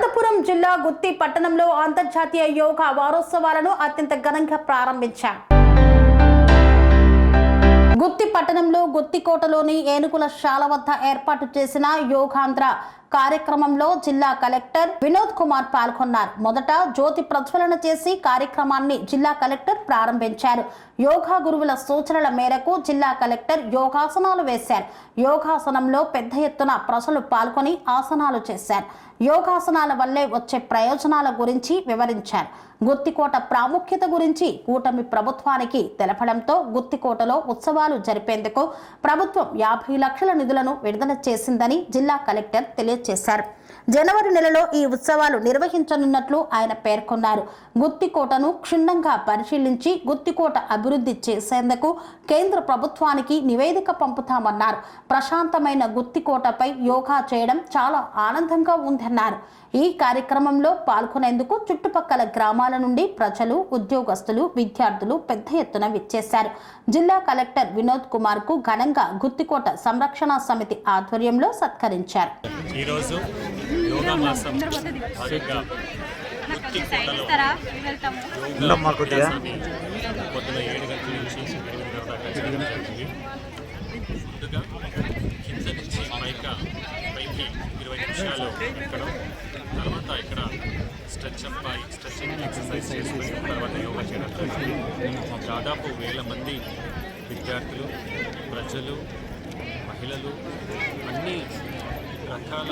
అనంతపురం జిల్లా గుత్తి పట్టణంలో అంతర్జాతీయ యోగా వారోత్సవాలను అత్యంత ఘనంగా ప్రారంభించారు. గుత్తి పట్టణంలో గుత్తికోటలోని ఏనుగుల శాల వద్ద ఏర్పాటు చేసిన యోగాంధ్ర కార్యక్రమంలో జిల్లా కలెక్టర్ వినోద్ కుమార్ పాల్గొన్నారు. మొదట జ్యోతి ప్రజ్వలన చేసి కార్యక్రమాన్ని జిల్లా కలెక్టర్ ప్రారంభించారు. యోగా గురువుల సూచనల మేరకు జిల్లా కలెక్టర్ యోగాసనాలు వేశారు. యోగాసనంలో పెద్ద ఎత్తున ప్రజలు పాల్గొని ఆసనాలు చేశారు. యోగాసనాల వల్లే వచ్చే ప్రయోజనాల గురించి వివరించారు. గుత్తికోట ప్రాముఖ్యత గురించి కూటమి ప్రభుత్వానికి తెలపడంతో గుత్తికోటలో ఉత్సవాలు జరిపేందుకు ప్రభుత్వం 50 లక్షల నిధులను విడుదల చేసిందని జిల్లా కలెక్టర్ తెలియజేశారు. జనవరి నెలలో ఈ ఉత్సవాలు నిర్వహించనున్నట్లు ఆయన పేర్కొన్నారు. గుత్తికోటను క్షుణ్ణంగా పరిశీలించి గుత్తికోట అభివృద్ధి చేసేందుకు కేంద్ర ప్రభుత్వానికి నివేదిక పంపుతామన్నారు. ప్రశాంతమైన గుత్తికోటపై యోగా చేయడం చాలా ఆనందంగా ఉందన్నారు. ఈ కార్యక్రమంలో పాల్గొనేందుకు చుట్టుపక్కల గ్రామాల నుండి ప్రజలు, ఉద్యోగస్తులు, విద్యార్థులు పెద్ద ఎత్తున విచ్చేశారు. జిల్లా కలెక్టర్ వినోద్ కుమార్ కు ఘనంగా గుత్తికోట సంరక్షణ సమితి ఆధ్వర్యంలో సత్కరించారు. ఈరోజు యోగా మాసం భాగంగా పొద్దున 7 గంటల నుంచి 8 గంటల దాకా చేయడం జరిగింది. ముందుగా కింద నుంచి పైకి 20 నిమిషాలు ఎక్కడం, తర్వాత ఇక్కడ స్ట్రెచింగ్ ఎక్సర్సైజ్ చేసుకుని తర్వాత యోగా చేయడం జరిగింది. దాదాపు 1000 మంది విద్యార్థులు, ప్రజలు, మహిళలు, అన్ని రకాల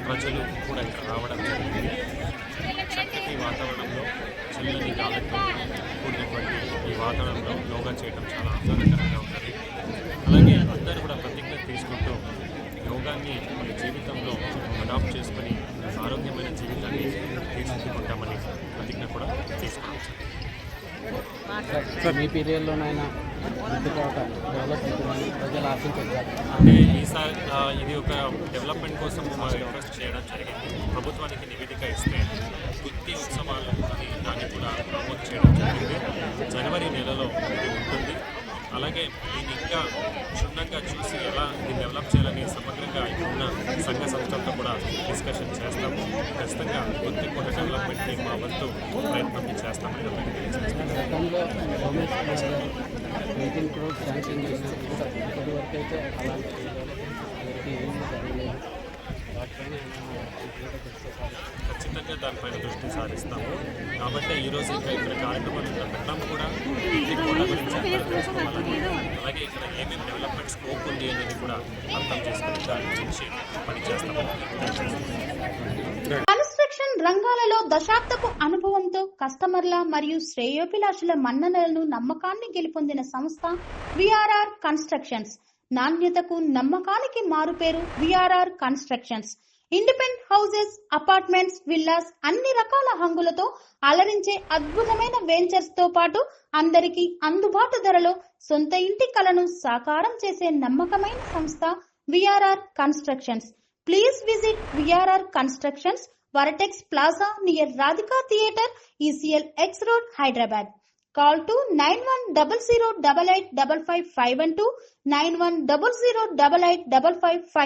ప్రజలు కూడా ఇక్కడ రావడం జరిగింది. చక్కటి వాతావరణంలో, చల్లని గాలితో కూడినటువంటి ఈ వాతావరణంలో యోగా చేయడం చాలా ఆహ్లాదకరంగా ఉంటుంది. అలాగే అందరూ కూడా ప్రతిజ్ఞ తీసుకుంటూ యోగాన్ని మన జీవితంలో అడాప్ట్ చేసుకొని ఆరోగ్యమైన జీవితాన్ని తీర్చిదిద్దుకుంటామని ప్రతిజ్ఞ కూడా తీసుకోవచ్చు. మీ పీరియడ్లోనైనా గుత్తికోట డెవలప్మెంట్ ప్రజలు ఆశించారు. అంటే ఈసారి ఇది ఒక డెవలప్మెంట్ కోసం రిక్వెస్ట్ చేయడం జరిగింది. ప్రభుత్వానికి నివేదిక ఇస్తే గుత్తి ఉత్సవాలు అని దాన్ని కూడా ప్రమోట్ చేయడం జరిగింది. జనవరి నెలలో ఇది ఉంటుంది. అలాగే దీన్ని ఇంకా క్షుణ్ణంగా చూసి ఎలా దీన్ని డెవలప్ చేయాలని సమగ్రంగా ఉన్న సంఘ సంస్థలతో కూడా డిస్కషన్ చేస్తాము. ఖచ్చితంగా గుత్తికోట డెవలప్మెంట్ని మా వంతు ప్రయత్నం చేస్తామని గతంలో గవర్నమెంట్ 18 crores శాంక్షన్ చేసిన ఇప్పటి వరకు అయితే అలాంటి ఖచ్చితంగా దానిపైన దృష్టి సారిస్తాము. కాబట్టి ఈరోజు ఇంకా ఇక్కడ కార్యక్రమాలు పెట్టడం కూడా గుత్తికోట గురించి తెలుసుకోవాలని, అలాగే ఇక్కడ ఏమేమి డెవలప్మెంట్ స్కోప్ ఉంది అనేది కూడా అర్థం చేసుకుని దాని గురించి పనిచేస్తామని. కన్స్ట్రక్షన్ రంగాలలో దశాబ్దపు అనుభవంతో కస్టమర్ల మరియు శ్రేయోభిలాషుల మన్ననలను, నమ్మకాన్ని గెలుపొందిన సంస్థ విఆర్ఆర్ కన్స్ట్రక్షన్స్. నాణ్యతకు, నమ్మకానికి మారుపేరు VRR constructions. Independent houses, apartments, villas అన్ని రకాల హంగులతో అలరించే అద్భుతమైన వెంచర్స్ తో పాటు అందరికీ అందుబాటు ధరలో సొంత ఇంటి కలను సాకారం చేసే నమ్మకమైన సంస్థ VRR constructions. Please visit VRR constructions, Varatex Plaza near Radhika Theatre, ECL X Road, Hyderabad. Call to 910088555512, 9100885555.